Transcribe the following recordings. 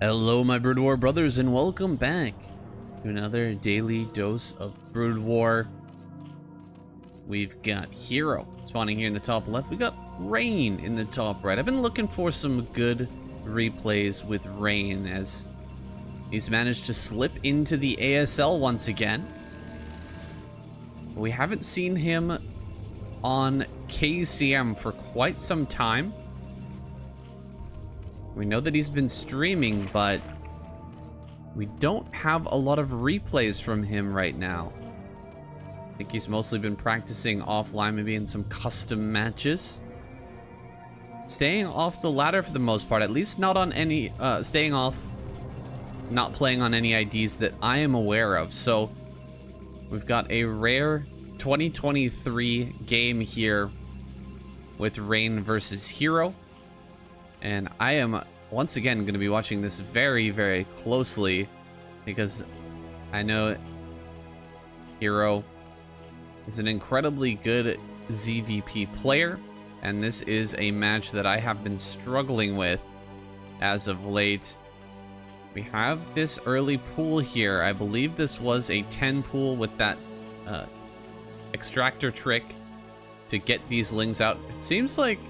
Hello my Broodwar brothers and welcome back to another daily dose of Broodwar. We've got Hero spawning here in the top left. We got Rain in the top right. I've been looking for some good replays with Rain as he's managed to slip into the ASL once again. We haven't seen him on KCM for quite some time. We know that he's been streaming, but we don't have a lot of replays from him right now. I think he's mostly been practicing offline, maybe in some custom matches. Staying off the ladder for the most part, at least not on any, staying off, not playing on any IDs that I am aware of. So we've got a rare 2023 game here with Rain versus Hero. And I am once again going to be watching this very, very closely because I know Hero is an incredibly good ZVP player, and this is a match that I have been struggling with as of late. We have this early pool here. I believe this was a 10 pool with that extractor trick to get these lings out. It seems like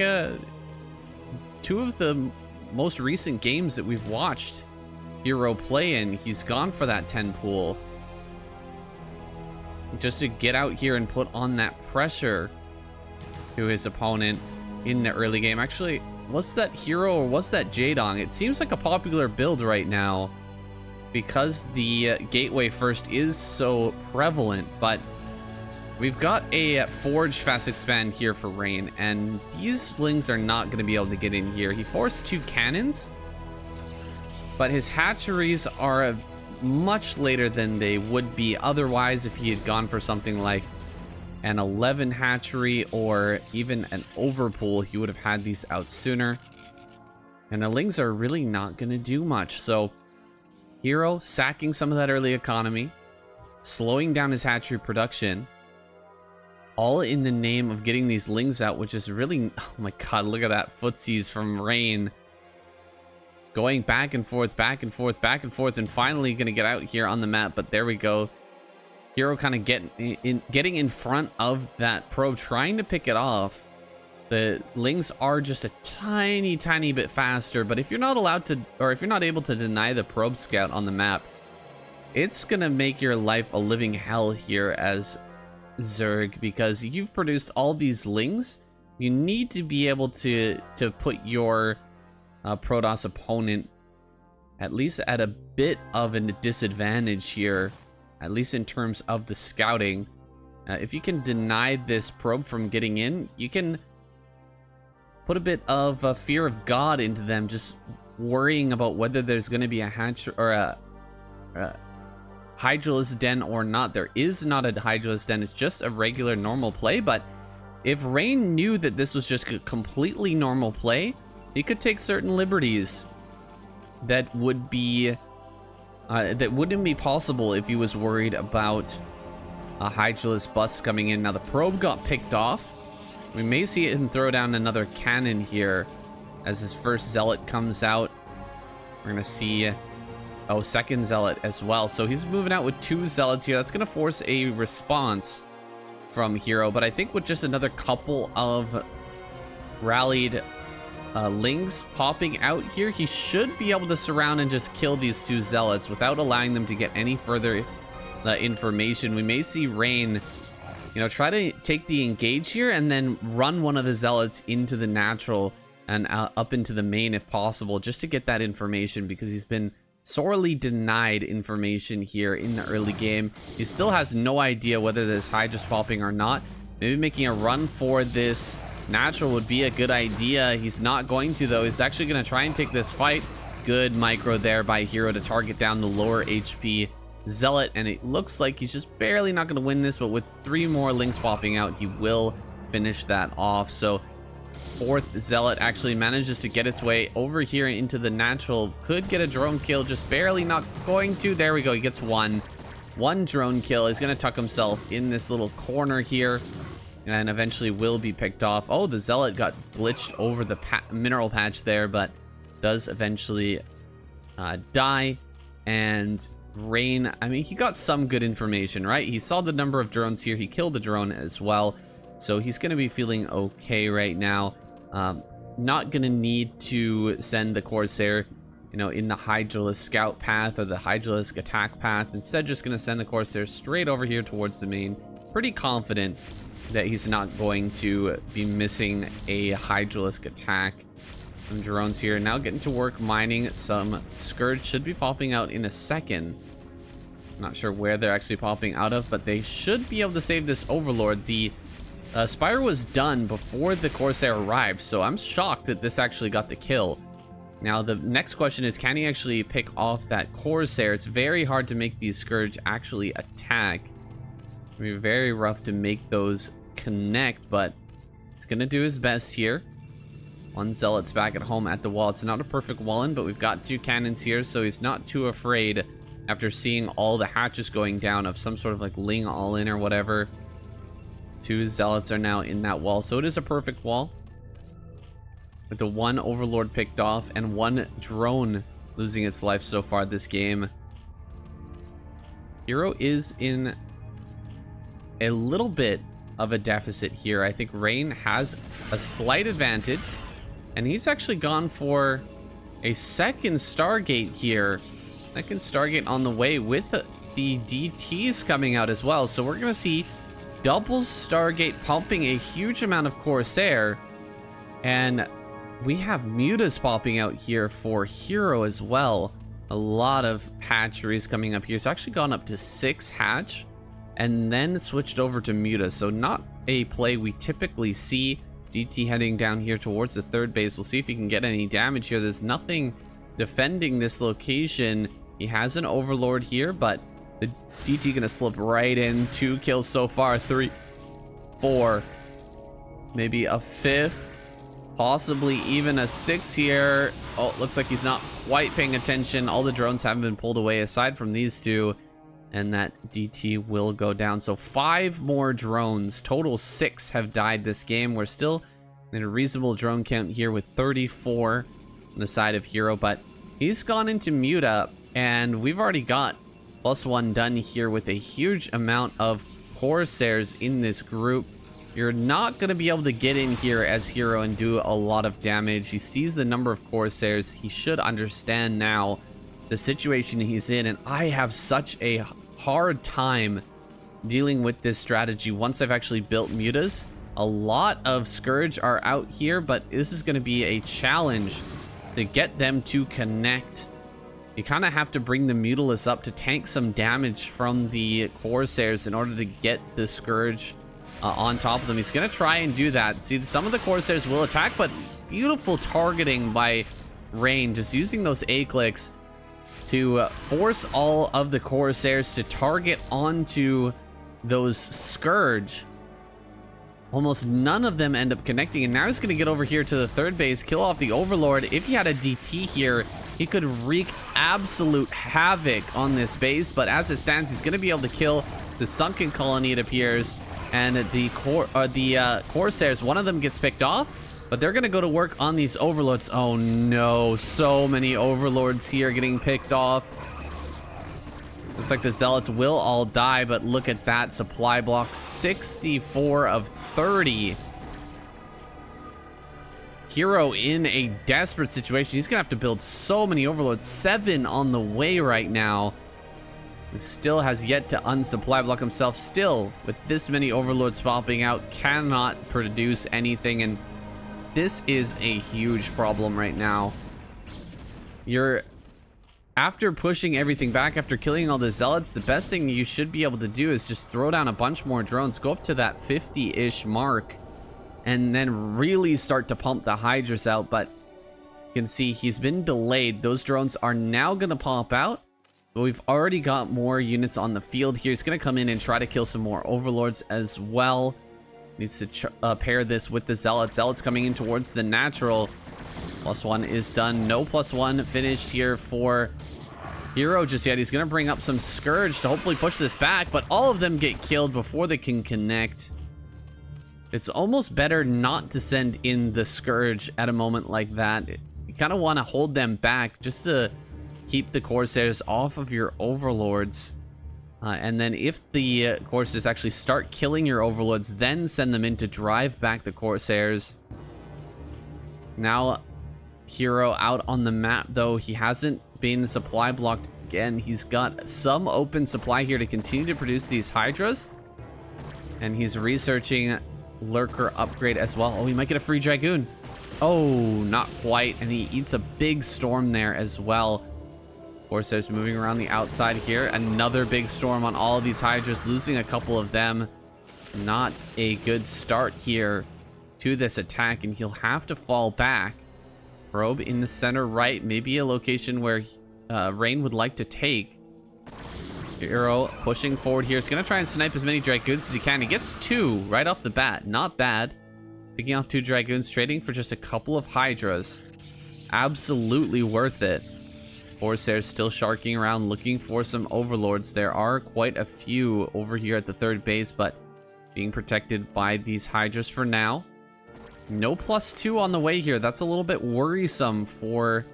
two of the most recent games that we've watched Hero play in, he's gone for that 10 pool just to get out here and put on that pressure to his opponent in the early game. Actually, was that Hero or was that Jaedong? It seems like a popular build right now because the gateway first is so prevalent, but we've got a Forge Fast Expand here for Rain, and these lings are not going to be able to get in here. He forced 2 cannons, but his hatcheries are much later than they would be otherwise if he had gone for something like an 11 hatchery or even an overpool. He would have had these out sooner, and the lings are really not going to do much. So Hero sacking some of that early economy, slowing down his hatchery production, all in the name of getting these lings out, which is really, oh my god, look at that footsies from Rain. Going back and forth, back and forth, back and forth, and finally gonna get out here on the map, but there we go. Hero kind of getting in front of that probe, trying to pick it off. The lings are just a tiny bit faster, but if you're not allowed to, or if you're not able to deny the probe scout on the map, it's gonna make your life a living hell here as Zerg, because you've produced all these lings. You need to be able to put your Protoss opponent at least at a bit of a disadvantage here, at least in terms of the scouting. If you can deny this probe from getting in, you can put a bit of a fear of God into them, just worrying about whether there's going to be a hatch or a Hydralisk Den or not. There is not a Hydralisk Den, it's just a regular normal play. But if Rain knew that this was just a completely normal play, he could take certain liberties that would be that wouldn't be possible if he was worried about a Hydralisk bust coming in. Now the probe got picked off. We may see him throw down another cannon here as his first zealot comes out. We're gonna see second zealot as well. So he's moving out with 2 zealots here. That's going to force a response from Hero. But I think with just another couple of rallied lings popping out here, he should be able to surround and just kill these 2 zealots without allowing them to get any further information. We may see Rain, try to take the engage here and then run one of the zealots into the natural and up into the main if possible, just to get that information, because he's been sorely denied information here in the early game. He still has no idea whether this Hydra's popping or not. Maybe making a run for this natural would be a good idea. He's not going to, though. He's actually going to try and take this fight. Good micro there by Hero to target down the lower HP zealot, and it looks like he's just barely not going to win this, but with 3 more lings popping out, he will finish that off. So 4th zealot actually manages to get its way over here into the natural. Could get a drone kill, just barely, not going to. There we go. He gets one drone kill. He's going to tuck himself in this little corner here and eventually will be picked off. Oh, the zealot got glitched over the mineral patch there, but does eventually die. And Rain, I mean, he got some good information, right? He saw the number of drones here. He killed the drone as well. So he's going to be feeling okay right now. Not going to need to send the Corsair, you know, in the Hydralisk scout path or the Hydralisk attack path. Instead, just going to send the Corsair straight over here towards the main. Pretty confident that he's not going to be missing a Hydralisk attack. Some drones here now getting to work mining. Some Scourge should be popping out in a second. Not sure where they're actually popping out of, but they should be able to save this Overlord. The Spire was done before the Corsair arrived, so I'm shocked that this actually got the kill. Now the next question is, can he actually pick off that Corsair? It's very hard to make these Scourge actually attack. It'll be very rough to make those connect, but he's gonna do his best here. One Zealot's back at home at the wall. It's not a perfect wall in, but we've got 2 cannons here, so he's not too afraid after seeing all the hatches going down of some sort of like Ling all-in or whatever. 2 Zealots are now in that wall, so it is a perfect wall. With the 1 Overlord picked off and 1 drone losing its life so far this game. Hero is in a little bit of a deficit here. I think Rain has a slight advantage. And he's actually gone for a second Stargate here. Second Stargate on the way with the DTs coming out as well. So we're going to see double Stargate pumping a huge amount of Corsair. And we have Mutas popping out here for Hero as well. A lot of hatcheries coming up here. It's actually gone up to 6 hatch and then switched over to Muta. So not a play we typically see. DT heading down here towards the 3rd base. We'll see if he can get any damage here. There's nothing defending this location. He has an Overlord here, but the DT gonna slip right in. 2 kills so far. 3, 4, maybe a 5th, possibly even a 6 here. Oh, looks like he's not quite paying attention. All the drones haven't been pulled away aside from these 2. And that DT will go down. So 5 more drones. Total 6 have died this game. We're still in a reasonable drone count here with 34 on the side of Hero. But he's gone into Muta. And we've already got +1 done here with a huge amount of Corsairs in this group. You're not going to be able to get in here as Hero and do a lot of damage. He sees the number of Corsairs. He should understand now the situation he's in, and I have such a hard time dealing with this strategy once I've actually built Mutas. A lot of Scourge are out here, but this is going to be a challenge to get them to connect. You kind of have to bring the Mutalisk up to tank some damage from the Corsairs in order to get the Scourge on top of them. He's going to try and do that. See, some of the Corsairs will attack, but beautiful targeting by Rain, just using those A-clicks to force all of the Corsairs to target onto those Scourge. Almost none of them end up connecting, and now he's going to get over here to the 3rd base, kill off the Overlord. If he had a DT here, he could wreak absolute havoc on this base, but as it stands, he's going to be able to kill the Sunken Colony, it appears, and the Corsairs. One of them gets picked off, but they're going to go to work on these Overlords. Oh no, so many Overlords here getting picked off. Looks like the Zealots will all die, but look at that supply block. 64 of 30. Hero in a desperate situation. He's gonna have to build so many Overlords. 7 on the way right now. He still has yet to unsupply block himself. Still, with this many Overlords popping out, cannot produce anything, and this is a huge problem right now. After pushing everything back, after killing all the Zealots, the best thing you should be able to do is just throw down a bunch more drones, go up to that 50-ish mark, and then really start to pump the Hydras out. But you can see he's been delayed. Those drones are now going to pop out, but we've already got more units on the field here. He's going to come in and try to kill some more Overlords as well. Needs to pair this with the Zealots. Zealots coming in towards the natural. +1 is done. No +1 finished here for Hero just yet. He's going to bring up some Scourge to hopefully push this back, but all of them get killed before they can connect. It's almost better not to send in the Scourge at a moment like that. You kind of want to hold them back just to keep the Corsairs off of your overlords. And then if the Corsairs actually start killing your overlords, then send them in to drive back the Corsairs. Now, Hero out on the map, though. He hasn't been supply blocked again. He's got some open supply here to continue to produce these Hydras. And he's researching Lurker upgrade as well. Oh, he might get a free Dragoon. Oh, not quite. And he eats a big storm there as well. Corsairs moving around the outside here. Another big storm on all of these Hydras, losing a couple of them. Not a good start here to this attack, and he'll have to fall back. Probe in the center right, maybe a location where Rain would like to take. Hero pushing forward here. He's going to try and snipe as many Dragoons as he can. He gets 2 right off the bat. Not bad. Picking off 2 Dragoons, trading for just a couple of Hydras. Absolutely worth it. Corsairs still sharking around, looking for some overlords. There are quite a few over here at the third base, but being protected by these Hydras for now. No +2 on the way here. That's a little bit worrisome for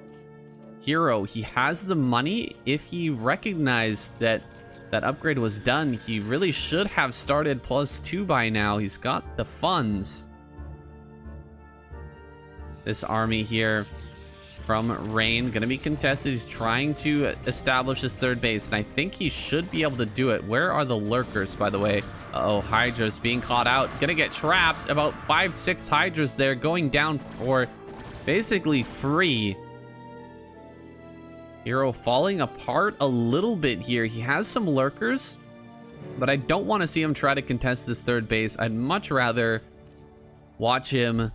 Hero. He has the money. If he recognized that that upgrade was done, he really should have started +2 by now. He's got the funds. This army here from Rain gonna be contested. He's trying to establish his third base, and I think he should be able to do it. Where are the Lurkers, by the way? Uh-oh, Hydra's being caught out. Gonna get trapped. About 5-6 Hydras there, going down for basically free. Hero falling apart a little bit here. He has some Lurkers, but I don't want to see him try to contest this third base. I'd much rather watch him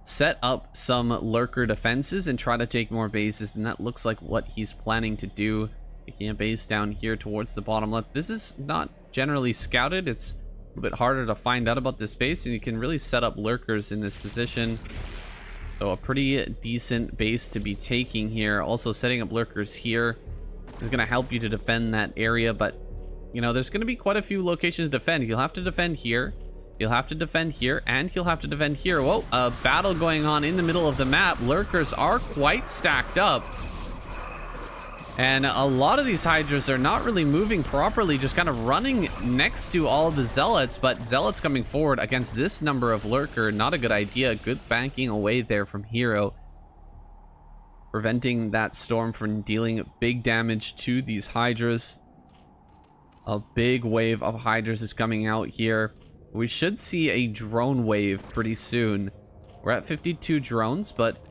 set up some Lurker defenses and try to take more bases, and that looks like what he's planning to do. Making a base down here towards the bottom left. This is not generally scouted. It's a bit harder to find out about this base, and you can really set up Lurkers in this position. So a pretty decent base to be taking here. Also setting up Lurkers here is going to help you to defend that area, but you know, there's going to be quite a few locations to defend. You'll have to defend here. You'll have to defend here, and he'll have to defend here. Whoa, a battle going on in the middle of the map. Lurkers are quite stacked up. And a lot of these Hydras are not really moving properly, just kind of running next to all of the Zealots, but Zealots coming forward against this number of Lurker, not a good idea. Good banking away there from Hero, preventing that storm from dealing big damage to these Hydras. A big wave of Hydras is coming out here. We should see a drone wave pretty soon. We're at 52 drones, but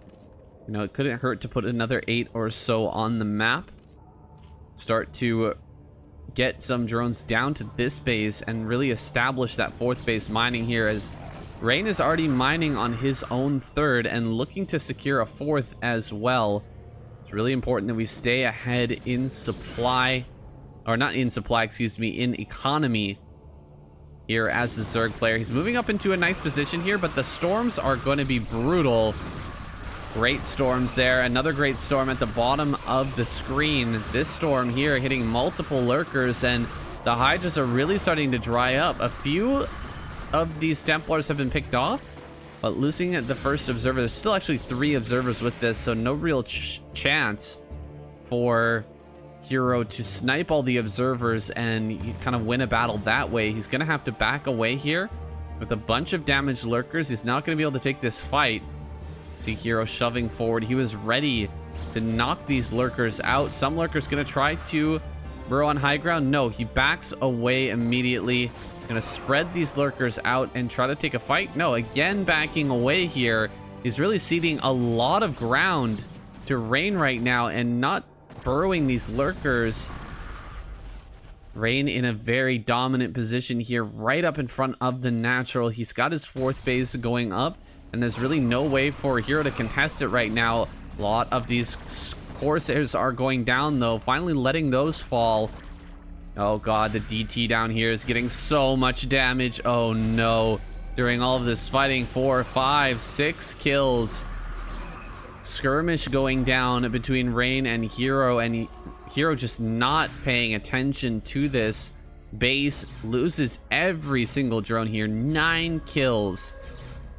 you know, it couldn't hurt to put another 8 or so on the map. Start to get some drones down to this base and really establish that fourth base mining here, as Rain is already mining on his own third and looking to secure a fourth as well. It's really important that we stay ahead in supply, or not in supply, excuse me, in economy here as the Zerg player. He's moving up into a nice position here, but the storms are going to be brutal. Great storms there. Another great storm at the bottom of the screen. This storm here hitting multiple Lurkers, and the Hydras are really starting to dry up. A few of these Templars have been picked off, but losing the first observer. There's still actually 3 observers with this, so no real chance for Hero to snipe all the observers and kind of win a battle that way. He's gonna have to back away here with a bunch of damaged Lurkers. He's not gonna be able to take this fight. See Hero shoving forward. He was ready to knock these Lurkers out. Some Lurkers gonna try to burrow on high ground. No, he backs away immediately. Gonna spread these Lurkers out and try to take a fight. No, again backing away here. He's really ceding a lot of ground to Rain right now and not burrowing these Lurkers. Rain in a very dominant position here, right up in front of the natural. He's got his fourth base going up, and there's really no way for Hero to contest it right now. A lot of these Corsairs are going down, though, finally letting those fall. Oh god, the DT down here is getting so much damage. Oh no. During all of this fighting, 4, 5, 6 kills. Skirmish going down between Rain and Hero, and Hero just not paying attention to this base. Loses every single drone here. 9 kills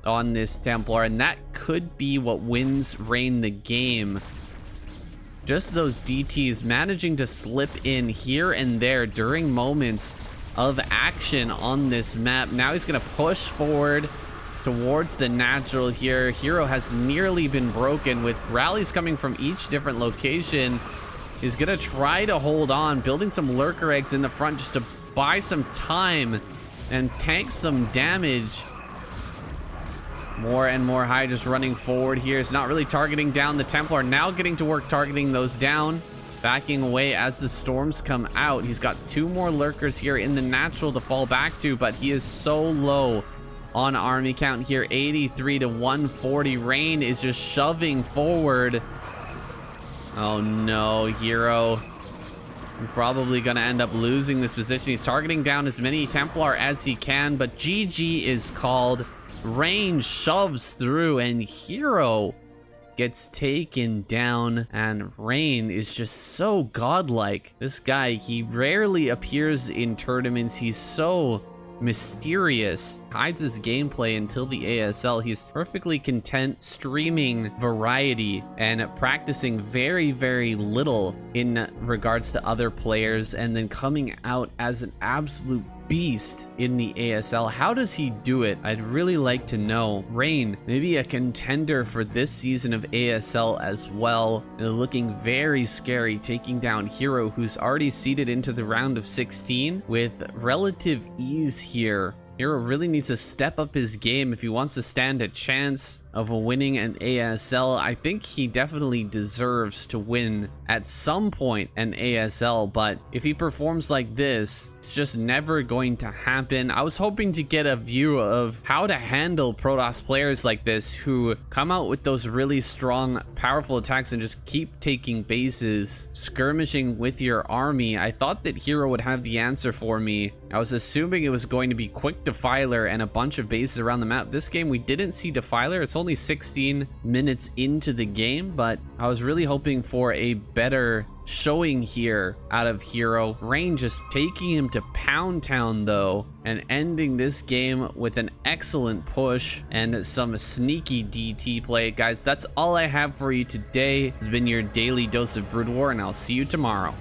on this Templar, and that could be what wins Rain the game. just those DTs managing to slip in here and there during moments of action on this map. Now he's gonna push forward towards the natural here. Hero has nearly been broken with rallies coming from each different location. He's gonna try to hold on, building some lurker eggs in the front just to buy some time and tank some damage. More and more Hydras running forward here. Is not really targeting down the Templar. Now getting to work targeting those down. Backing away as the storms come out. He's got 2 more lurkers here in the natural to fall back to, but he is so low on army count here. 83 to 140. Rain is just shoving forward. Oh no, Hero. I'm probably gonna end up losing this position. He's targeting down as many Templar as he can, but GG is called. Rain shoves through and Hero gets taken down, and Rain is just so godlike. This guy, he rarely appears in tournaments. He's so mysterious, hides his gameplay until the ASL. He's perfectly content streaming variety and practicing very, very little in regards to other players, and then coming out as an absolute beast in the ASL. How does he do it? I'd really like to know. Rain, maybe a contender for this season of ASL as well. Looking very scary, taking down Hero, who's already seeded into the round of 16 with relative ease here. Hero really needs to step up his game if he wants to stand a chance of winning an ASL. I think he definitely deserves to win at some point an ASL, but if he performs like this, it's just never going to happen. I was hoping to get a view of how to handle Protoss players like this who come out with those really strong, powerful attacks and just keep taking bases, skirmishing with your army. I thought that Hero would have the answer for me. I was assuming it was going to be quick Defiler and a bunch of bases around the map. This game, we didn't see Defiler. It's only 16 minutes into the game, but I was really hoping for a better showing here out of Hero. Rain just taking him to Pound Town though, and ending this game with an excellent push and some sneaky DT play. Guys, that's all I have for you today. This has been your daily dose of Broodwar, and I'll see you tomorrow.